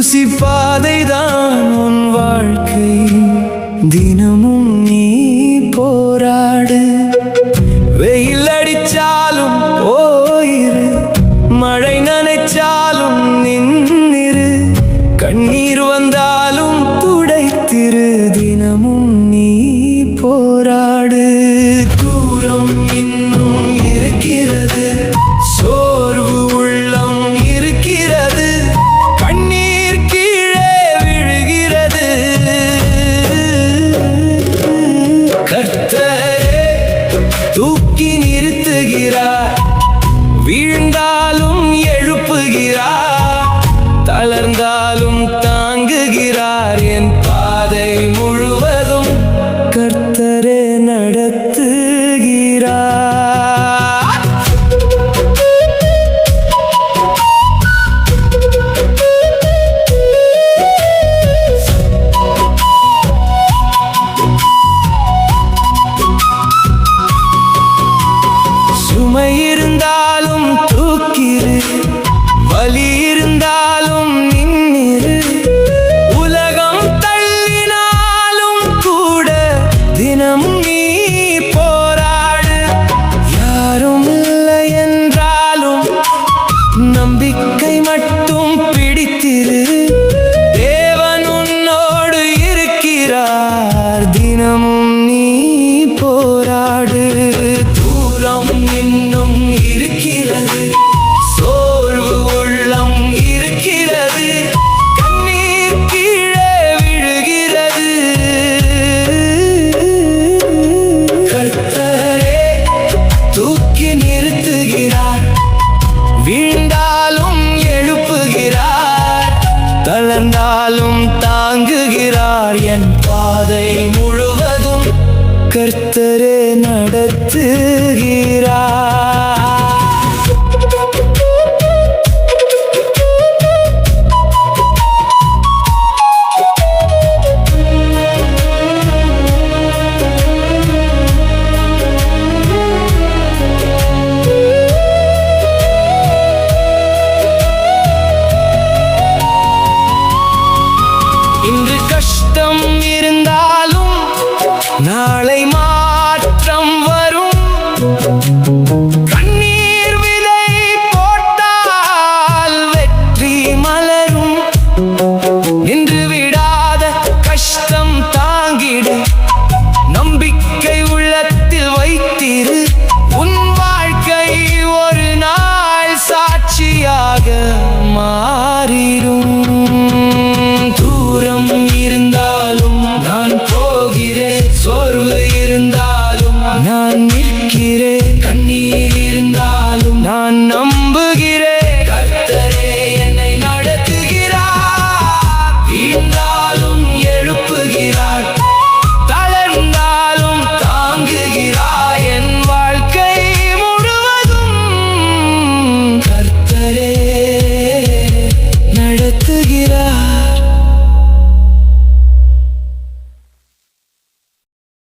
தூசி பாதைதான் உன் வாழ்க்கை, தினமும் நீ போராடு. வெயில் அடிச்சாலும் போயிரு, மழை நனைச்சாலும் நின்னிரு, கண்ணீர் வந்தாலும் துடைத்திரு, தினமும் நீ போராடு. தூரம் இன்னும் இருக்கிறது, சோர்வு உள்ளம் இருக்கிறது, கண்ணீர் கீழே விழுகிறது. கர்த்தரே தூக்கி நிறுத்துகிறார், வீழ்ந்தாலும் எழுப்புகிறார், தளர்ந்தாலும் தாங்குகிறார். என் பாதை முழுவதும் கர்த்தரே நடத்துகிறார். சுமை இருந்தாலும் தூக்கிரு, வலி இருந்தாலும் நின்னிரு, உலகம் தள்ளினாலும் கூட தினம் நீ போராடு. யாரும் இல்லை என்றாலும் நம்பிக்கை மட்டும் பிடித்திரு, தேவன் உன்னோடு இருக்கிறார், தினமும் நீ போராடு. தூரம் இன்னும் இருக்கிறது, சோர்வு உள்ளம் இருக்கிறது, கண்ணீர் கீழே விழுகிறது. கர்த்தரே தூக்கி நிறுத்துகிறார், வீழ்ந்தாலும் எழுப்புகிறார், தளர்ந்தாலும் தாங்குகிறார். என் பாதை முழுவதும் கர்த்தரே நடத்துகிறார். இன்று கஷ்டம் இருந்தாலும் நாளை மாற்றம் வரும், கண்ணீர் விதை போட்டால் வெற்றி மலரும். நின்று விடாத கஷ்டம் தாங்கிடு, நம்பிக்கை உள்ளத்தில் வைத்திரு, உன் வாழ்க்கை ஒரு நாள் சாட்சியாக மாறிடும். தூரம் இருந்தாலும் நான் போகிறேன், சோர்வு இருந்தாலும் நான் நிற்கிறேன், கண்ணீர் இருந்தாலும் நான் நம்புகிறேன். கர்த்தரே என்னை நடத்துகிறார், வீழ்ந்தாலும் எழுப்புகிறார், தளர்ந்தாலும் தாங்குகிறார். என் வாழ்க்கை முழுவதும் கர்த்தரே நடத்துகிறார்.